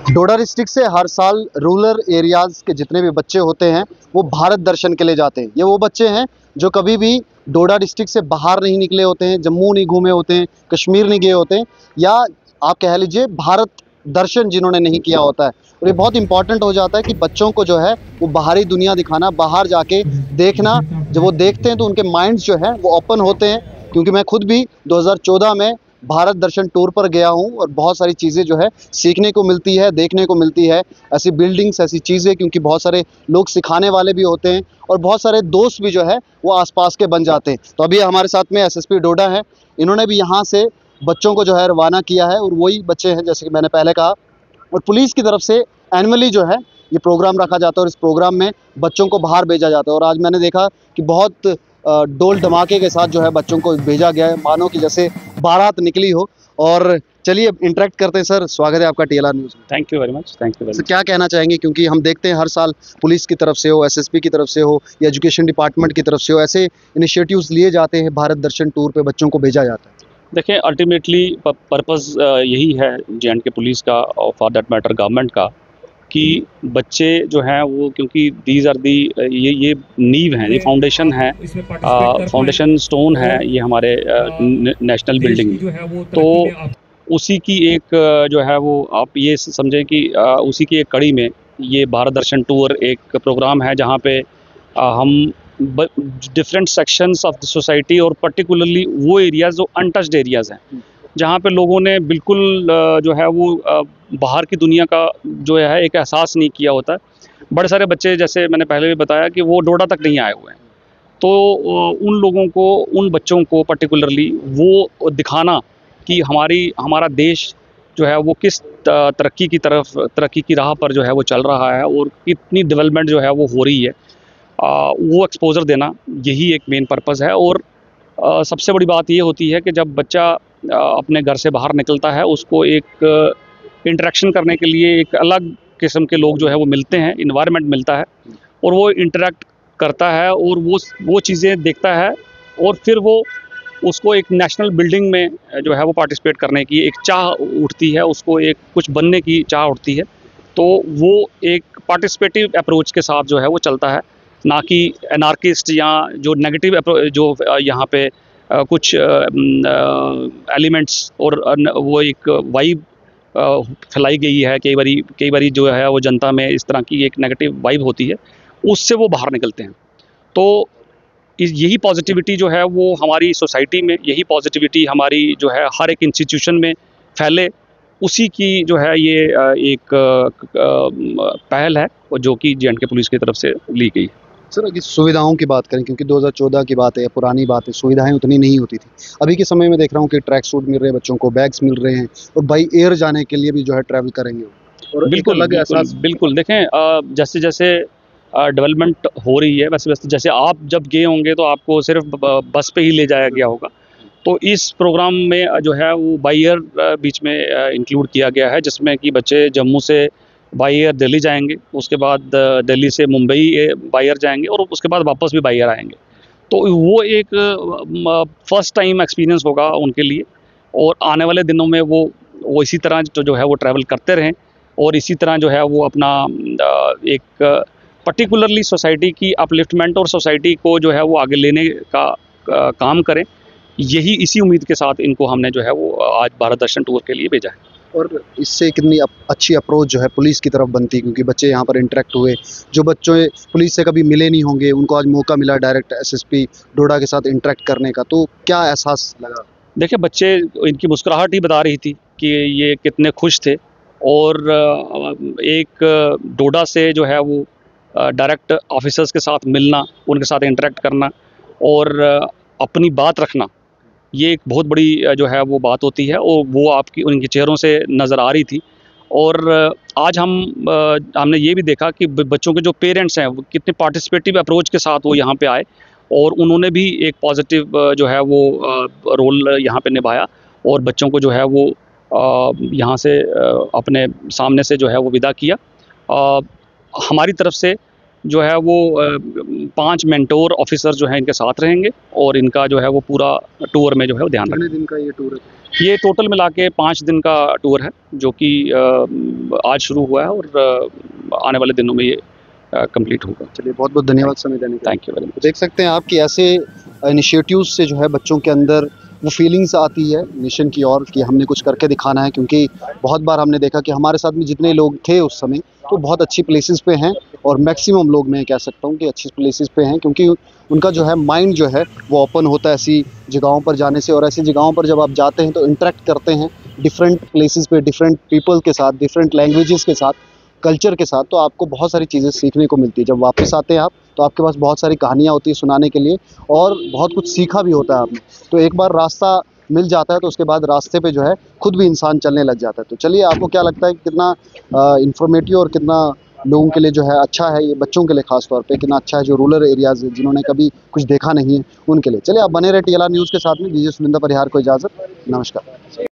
डोडा district से हर साल rural areas के जितने भी बच्चे होते हैं वो भारत दर्शन के लिए जाते हैं। ये वो बच्चे हैं जो कभी भी डोडा डिस्ट्रिक्ट से बाहर नहीं निकले होते हैं, जम्मू नहीं घूमे होते हैं, कश्मीर नहीं गए होते हैं, या आप कह लीजिए भारत दर्शन जिन्होंने नहीं किया होता है। और ये बहुत इंपॉर्टेंट हो जाता है कि बच्चों को जो है वो बाहरी दुनिया दिखाना, बाहर जाके देखना। जब वो देखते हैं तो उनके माइंड्स जो है वो ओपन होते हैं। क्योंकि मैं खुद भी 2014 में भारत दर्शन टूर पर गया हूँ और बहुत सारी चीज़ें जो है सीखने को मिलती है, देखने को मिलती है, ऐसी बिल्डिंग्स, ऐसी चीज़ें, क्योंकि बहुत सारे लोग सिखाने वाले भी होते हैं और बहुत सारे दोस्त भी जो है वो आसपास के बन जाते हैं। तो अभी हमारे साथ में एसएसपी डोडा हैं, इन्होंने भी यहाँ से बच्चों को जो है रवाना किया है और वही बच्चे हैं जैसे कि मैंने पहले कहा। और पुलिस की तरफ से एनुअली जो है ये प्रोग्राम रखा जाता है और इस प्रोग्राम में बच्चों को बाहर भेजा जाता है। और आज मैंने देखा कि बहुत डोल धमाके के साथ जो है बच्चों को भेजा गया है, मानो कि जैसे बारात निकली हो। और चलिए इंटरेक्ट करते हैं। सर, स्वागत है आपका टीएलआर न्यूज़ में। Thank you very much. Thank you very sir, much. क्या कहना चाहेंगे, क्योंकि हम देखते हैं हर साल पुलिस की तरफ से हो, एसएसपी की तरफ से हो या एजुकेशन डिपार्टमेंट की तरफ से हो, ऐसे इनिशिएटिव्स लिए जाते हैं, भारत दर्शन टूर पे बच्चों को भेजा जाता है। देखिए, अल्टीमेटली पर्पस यही है जे.एंड.के पुलिस का और फॉर दैट मैटर गवर्नमेंट का, कि बच्चे जो हैं वो, क्योंकि दीज आर दी ये नींव है, ये फाउंडेशन है, फाउंडेशन स्टोन है ये हमारे नेशनल बिल्डिंग में। तो उसी की एक जो है वो आप ये समझें कि उसी की एक कड़ी में ये भारत दर्शन टूर एक प्रोग्राम है जहाँ पे हम different sections of the society और पर्टिकुलरली वो एरियाज़ जो अनटच्ड एरियाज़ हैं, जहाँ पे लोगों ने बिल्कुल जो है वो बाहर की दुनिया का जो है एक एहसास नहीं किया होता है। बड़े सारे बच्चे, जैसे मैंने पहले भी बताया, कि वो डोडा तक नहीं आए हुए हैं। तो उन लोगों को, उन बच्चों को पर्टिकुलरली वो दिखाना कि हमारा देश जो है वो किस तरक्की की तरफ, तरक्की की राह पर जो है वो चल रहा है और कितनी डेवलपमेंट जो है वो हो रही है, वो एक्सपोजर देना, यही एक मेन पर्पज़ है। और सबसे बड़ी बात ये होती है कि जब बच्चा अपने घर से बाहर निकलता है, उसको एक इंटरेक्शन करने के लिए एक अलग किस्म के लोग जो है वो मिलते हैं, इन्वायरमेंट मिलता है, और वो इंटरेक्ट करता है और वो चीज़ें देखता है, और फिर वो उसको एक नेशनल बिल्डिंग में जो है वो पार्टिसिपेट करने की एक चाह उठती है, उसको एक कुछ बनने की चाह उठती है। तो वो एक पार्टिसिपेटिव अप्रोच के साथ जो है वो चलता है, ना कि एनार्किस्ट या जो नेगेटिव जो यहाँ पे कुछ एलिमेंट्स और वो एक वाइब फैलाई गई है। कई बारी जो है वो जनता में इस तरह की एक नेगेटिव वाइब होती है, उससे वो बाहर निकलते हैं। तो यही पॉजिटिविटी जो है वो हमारी सोसाइटी में, यही पॉजिटिविटी हमारी जो है हर एक इंस्टीट्यूशन में फैले, उसी की जो है ये एक पहल है, और जो कि जे.एंड.के पुलिस की तरफ से ली गई है। सर, अगर सुविधाओं की बात करें, क्योंकि 2014 की बात है, पुरानी बात है, सुविधाएं उतनी नहीं होती थी। अभी के समय में देख रहा हूँ कि ट्रैक सूट मिल रहे हैं बच्चों को, बैग्स मिल रहे हैं, और बाई एयर जाने के लिए भी जो है ट्रैवल करेंगे। और बिल्कुल अलग एहसास। बिल्कुल। देखें, जैसे जैसे डेवलपमेंट हो रही है, वैसे वैसे जैसे आप जब गए होंगे तो आपको सिर्फ बस पे ही ले जाया गया होगा। तो इस प्रोग्राम में जो है वो बाई एयर बीच में इंक्लूड किया गया है, जिसमें कि बच्चे जम्मू से बाई एयर दिल्ली जाएंगे, उसके बाद दिल्ली से मुंबई बाई एयर जाएंगे, और उसके बाद वापस भी बाई एयर आएंगे। तो वो एक फर्स्ट टाइम एक्सपीरियंस होगा उनके लिए, और आने वाले दिनों में वो इसी तरह जो है वो ट्रैवल करते रहें, और इसी तरह जो है वो अपना एक पर्टिकुलरली सोसाइटी की अपलिफ्टमेंट और सोसाइटी को जो है वो आगे लेने का काम करें। यही इसी उम्मीद के साथ इनको हमने जो है वो आज भारत दर्शन टूर के लिए भेजा है। और इससे कितनी अच्छी अप्रोच जो है पुलिस की तरफ बनती, क्योंकि बच्चे यहाँ पर इंटरेक्ट हुए, जो बच्चों पुलिस से कभी मिले नहीं होंगे, उनको आज मौका मिला डायरेक्ट एसएसपी डोडा के साथ इंटरेक्ट करने का, तो क्या एहसास लगा? देखिए, बच्चे, इनकी मुस्कुराहट ही बता रही थी कि ये कितने खुश थे। और एक डोडा से जो है वो डायरेक्ट ऑफिसर्स के साथ मिलना, उनके साथ इंटरेक्ट करना और अपनी बात रखना, ये एक बहुत बड़ी जो है वो बात होती है, और वो आपकी उनके चेहरों से नज़र आ रही थी। और आज हमने ये भी देखा कि बच्चों के जो पेरेंट्स हैं वो कितने पार्टिसिपेटिव अप्रोच के साथ वो यहाँ पे आए, और उन्होंने भी एक पॉजिटिव जो है वो रोल यहाँ पे निभाया, और बच्चों को जो है वो यहाँ से अपने सामने से जो है वो विदा किया। हमारी तरफ से जो है वो 5 मेंटोर ऑफिसर जो है इनके साथ रहेंगे और इनका जो है वो पूरा टूर में जो है वो ध्यान रखेंगे। कितने दिन का ये टूर है? ये टोटल मिला के 5 दिन का टूर है, जो कि आज शुरू हुआ है और आने वाले दिनों में ये कंप्लीट होगा। चलिए, बहुत बहुत धन्यवाद समय देने के लिए। Thank you very much. देख सकते हैं आप कि ऐसे इनिशिएटिव्स से जो है बच्चों के अंदर वो फीलिंग्स आती है मिशन की ओर कि हमने कुछ करके दिखाना है, क्योंकि बहुत बार हमने देखा कि हमारे साथ में जितने लोग थे उस समय तो बहुत अच्छी प्लेसेस पे हैं, और मैक्सिमम लोग मैं कह सकता हूँ कि अच्छी प्लेसेस पे हैं, क्योंकि उनका जो है माइंड जो है वो ओपन होता है ऐसी जगहों पर जाने से। और ऐसी जगहों पर जब आप जाते हैं तो इंटरेक्ट करते हैं डिफरेंट प्लेसेस पे, डिफरेंट पीपल के साथ, डिफरेंट लैंग्वेजेस के साथ, कल्चर के साथ, तो आपको बहुत सारी चीज़ें सीखने को मिलती है। जब वापस आते हैं आप तो आपके पास बहुत सारी कहानियाँ होती है सुनाने के लिए, और बहुत कुछ सीखा भी होता है आपने। तो एक बार रास्ता मिल जाता है तो उसके बाद रास्ते पे जो है खुद भी इंसान चलने लग जाता है। तो चलिए, आपको क्या लगता है कि कितना इंफॉर्मेटिव और कितना लोगों के लिए जो है अच्छा है, ये बच्चों के लिए खास तौर पे कितना अच्छा है, जो रूरल एरियाज़ है जिन्होंने कभी कुछ देखा नहीं है उनके लिए। चलिए, आप बने रहे TLR न्यूज़ के साथ में। दीजिए सुनिंदा परिहार को इजाज़त। नमस्कार।